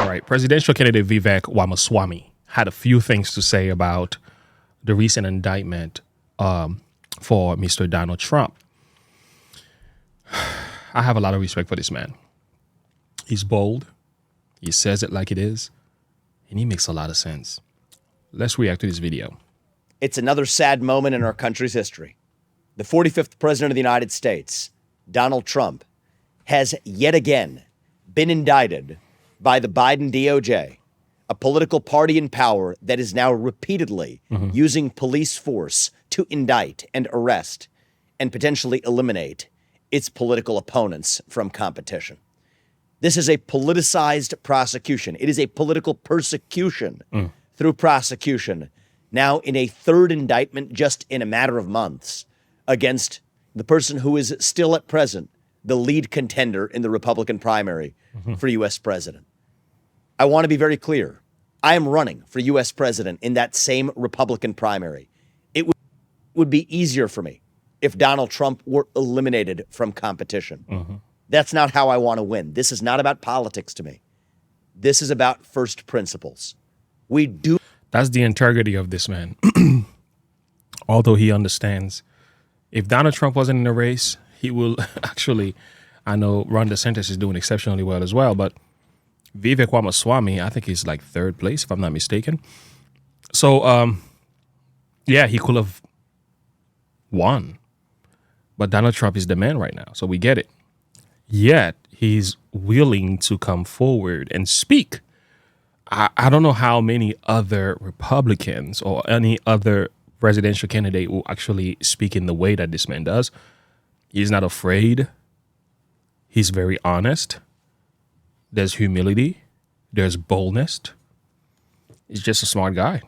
All right. Presidential candidate Vivek Ramaswamy had a few things to say about the recent indictment for Mr. Donald Trump. I have a lot of respect for this man. He's bold. He says it like it is. And he makes a lot of sense. Let's react to this video. It's another sad moment in our country's history. The 45th president of the United States, Donald Trump, has yet again been indicted by the Biden DOJ, a political party in power that is now repeatedly using police force to indict and arrest and potentially eliminate its political opponents from competition. This is a politicized prosecution. It is a political persecution through prosecution, now in a third indictment just in a matter of months against the person who is still at present the lead contender in the Republican primary for U.S. president. I want to be very clear. I am running for U.S. president in that same Republican primary. It would be easier for me if Donald Trump were eliminated from competition. That's not how I want to win. This is not about politics to me. This is about first principles. That's the integrity of this man. Although he understands if Donald Trump wasn't in the race, he will actually, I know Ron DeSantis is doing exceptionally well as well, but Vivek Ramaswamy, I think he's like third place, if I'm not mistaken. So, yeah, he could have won, but Donald Trump is the man right now. So we get it. Yet he's willing to come forward and speak. I don't know how many other Republicans or any other presidential candidate will actually speak in the way that this man does. He's not afraid. He's very honest. There's humility. There's boldness. He's just a smart guy.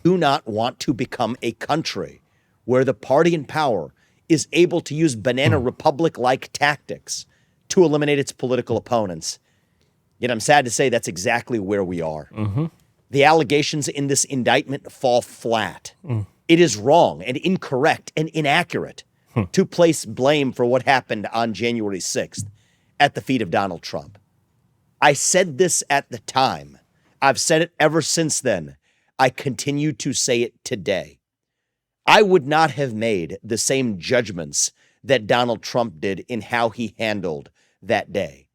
Do not want to become a country where the party in power is able to use banana republic-like tactics to eliminate its political opponents. Yet I'm sad to say that's exactly where we are. The allegations in this indictment fall flat. It is wrong and incorrect and inaccurate to place blame for what happened on January 6th at the feet of Donald Trump. I said this at the time. I've said it ever since then. I continue to say it today. I would not have made the same judgments that Donald Trump did in how he handled that day.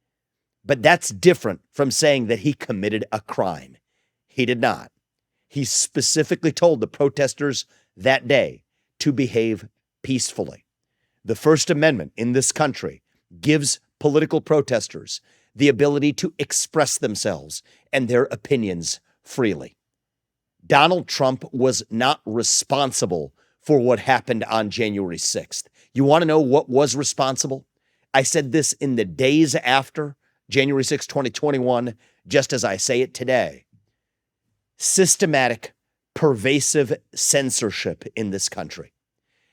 But that's different from saying that he committed a crime. He did not. He specifically told the protesters that day to behave peacefully. The First Amendment in this country gives political protesters the ability to express themselves and their opinions freely. Donald Trump was not responsible for what happened on January 6th. You want to know what was responsible? I said this in the days after January 6, 2021, just as I say it today. Systematic, pervasive censorship in this country.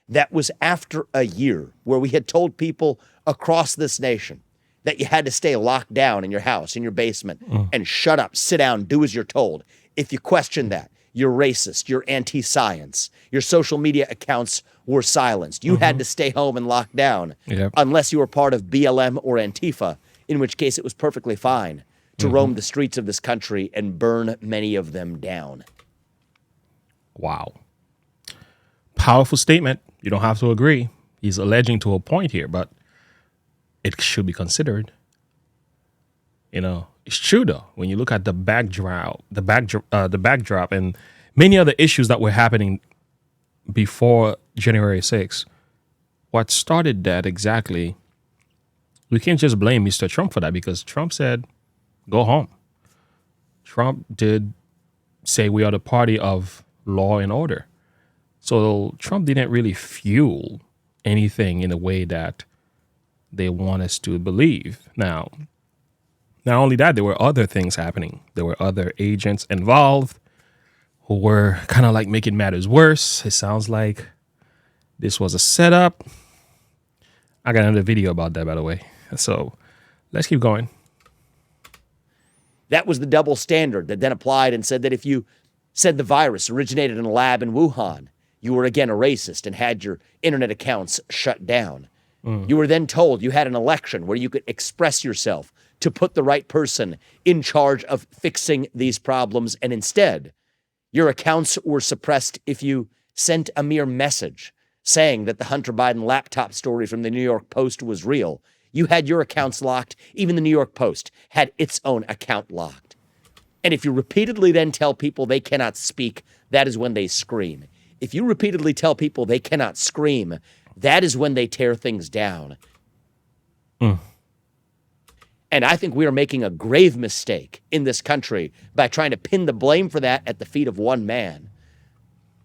That was after a year where we had told people across this nation that you had to stay locked down in your house, in your basement, and shut up, sit down, do as you're told. If you question that, you're racist, you're anti-science, your social media accounts were silenced. You had to stay home and lock down unless you were part of BLM or Antifa, in which case it was perfectly fine to roam the streets of this country and burn many of them down. Wow. Powerful statement. You don't have to agree. He's alleging to a point here, but it should be considered. You know, it's true though. When you look at the backdrop, and many other issues that were happening before January 6th, what started that exactly? We can't just blame Mr. Trump for that because Trump said, go home. Trump did say we are the party of law and order. So Trump didn't really fuel anything in a way that they want us to believe. Now, not only that, there were other things happening. There were other agents involved who were kind of like making matters worse. It sounds like this was a setup. I got another video about that, by the way. So let's keep going. That was the double standard that then applied and said that if you said the virus originated in a lab in Wuhan, you were again a racist and had your internet accounts shut down. You were then told you had an election where you could express yourself to to put the right person in charge of fixing these problems. And instead, your accounts were suppressed if you sent a mere message saying that the Hunter Biden laptop story from the New York Post was real. You had your accounts locked. Even the New York Post had its own account locked. And if you repeatedly then tell people they cannot speak, that is when they scream. If you repeatedly tell people they cannot scream, that is when they tear things down. And I think we are making a grave mistake in this country by trying to pin the blame for that at the feet of one man.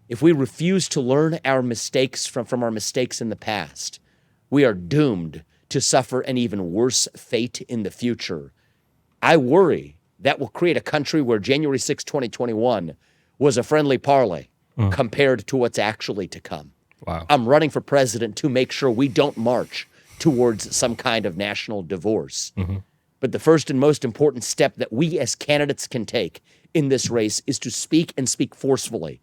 If we refuse to learn our mistakes from our mistakes in the past, we are doomed to suffer an even worse fate in the future. I worry that will create a country where January 6, 2021 was a friendly parlay compared to what's actually to come. Wow. I'm running for president to make sure we don't march towards some kind of national divorce. But the first and most important step that we as candidates can take in this race is to speak and speak forcefully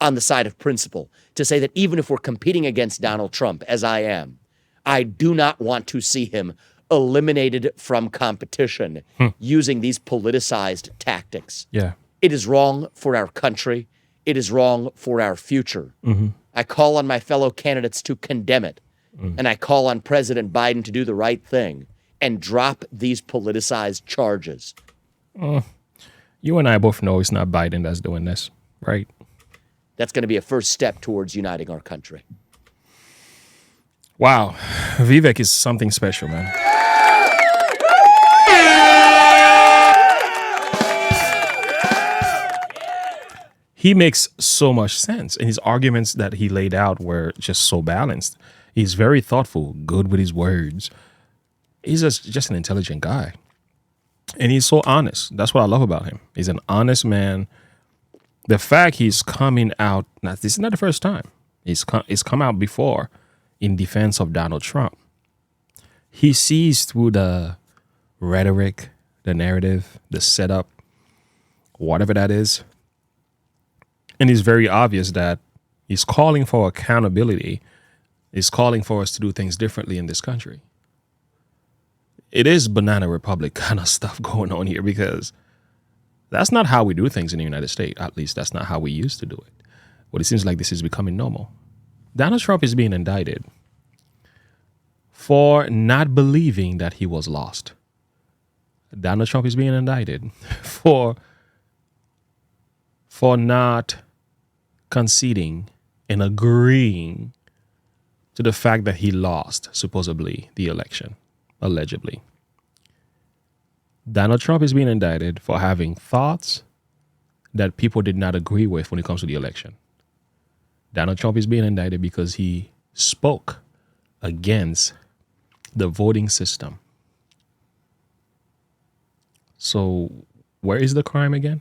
on the side of principle, to say that even if we're competing against Donald Trump, as I am, I do not want to see him eliminated from competition using these politicized tactics. Yeah. It is wrong for our country. It is wrong for our future. I call on my fellow candidates to condemn it. And I call on President Biden to do the right thing and drop these politicized charges. You and I both know it's not Biden that's doing this, right? That's going to be a first step towards uniting our country. Wow. Vivek is something special, man. He makes so much sense, and his arguments that he laid out were just so balanced. He's very thoughtful, good with his words. He's just an intelligent guy, and he's so honest. That's what I love about him. He's an honest man. The fact he's coming out, now, this is not the first time. He's come out before in defense of Donald Trump. He sees through the rhetoric, the narrative, the setup, whatever that is. And it's very obvious that he's calling for accountability. He's calling for us to do things differently in this country. It is banana republic kind of stuff going on here, because that's not how we do things in the United States. At least that's not how we used to do it. But it seems like this is becoming normal. Donald Trump is being indicted for not believing that he was lost. Donald Trump is being indicted for not conceding and agreeing to the fact that he lost, supposedly, the election, allegedly. Donald Trump is being indicted for having thoughts that people did not agree with when it comes to the election. Donald Trump is being indicted because he spoke against the voting system. So where is the crime again?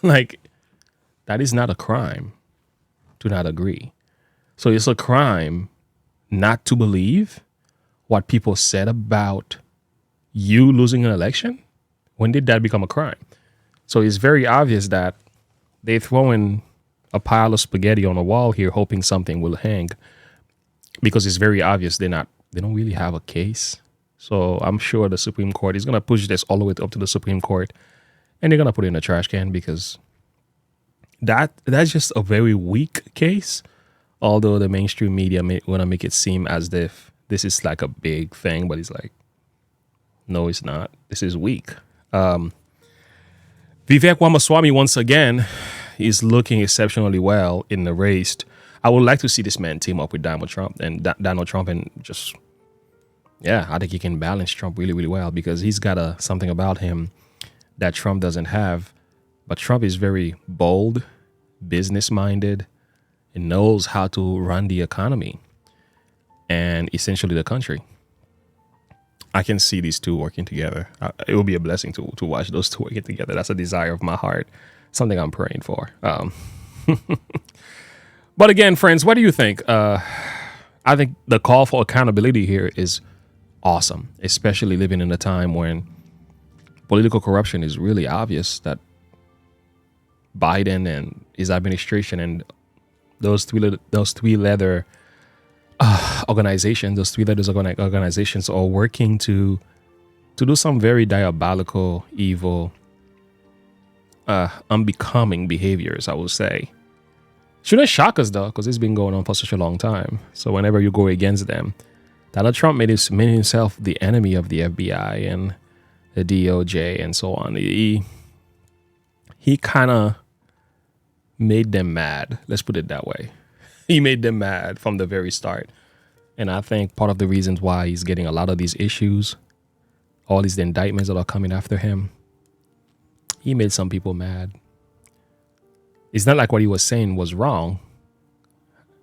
Like, that is not a crime to not agree. So it's a crime not to believe what people said about you losing an election. When did that become a crime? So it's very obvious that they're throwing a pile of spaghetti on a wall here, hoping something will hang, because it's very obvious they don't really have a case. So I'm sure the Supreme Court is going to push this all the way up to the Supreme Court, and they're going to put it in a trash can, because that's just a very weak case. Although the mainstream media want to make it seem as if this is like a big thing, but it's like, no, it's not. This is weak. Vivek Ramaswamy, once again, is looking exceptionally well in the race. I would like to see this man team up with Donald Trump and just, yeah, I think he can balance Trump really, really well, because he's got something about him that Trump doesn't have. But Trump is very bold, business-minded, and knows how to run the economy and essentially the country. I can see these two working together. It will be a blessing to watch those two working together. That's a desire of my heart, something I'm praying for. But again, friends, what do you think? I think the call for accountability here is awesome, especially living in a time when political corruption is really obvious, that Biden and his administration and those three letter organizations are working to to do some very diabolical, evil, unbecoming behaviors, I would say. Shouldn't shock us though, because it's been going on for such a long time. So whenever you go against them, Donald Trump made himself the enemy of the FBI and the DOJ and so on. He kind of made them mad. Let's put it that way. He made them mad from the very start. And I think part of the reasons why he's getting a lot of these issues, all these indictments that are coming after him, he made some people mad. It's not like what he was saying was wrong.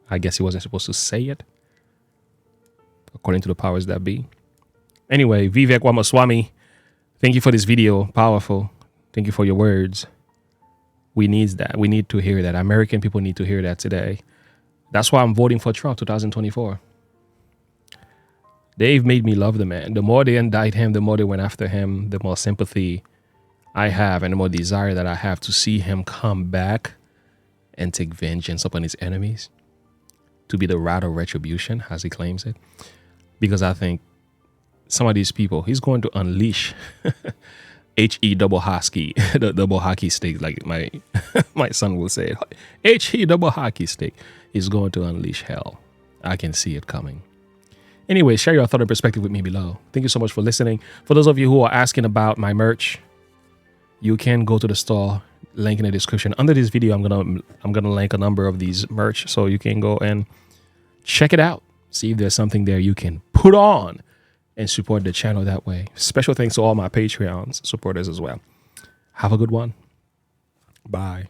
I guess he wasn't supposed to say it, according to the powers that be. Anyway, Vivek Ramaswamy, thank you for this video. Powerful. Thank you for your words. We need that. We need to hear that. American people need to hear that today. That's why I'm voting for Trump 2024. They've made me love the man. The more they indict him, the more they went after him, the more sympathy I have and the more desire that I have to see him come back and take vengeance upon his enemies, to be the rod of retribution, as he claims it. Because I think some of these people, he's going to unleash H-E double hockey, the double hockey stick, like my my son will say it. H-E double hockey stick is going to unleash hell. I can see it coming. Anyway, share your thought and perspective with me below. Thank you so much for listening. For those of you who are asking about my merch, you can go to the store, link in the description. Under this video, I'm gonna link a number of these merch, so you can go and check it out. See if there's something there you can put on and support the channel that way. Special thanks to all my Patreons supporters as well. Have a good one. Bye.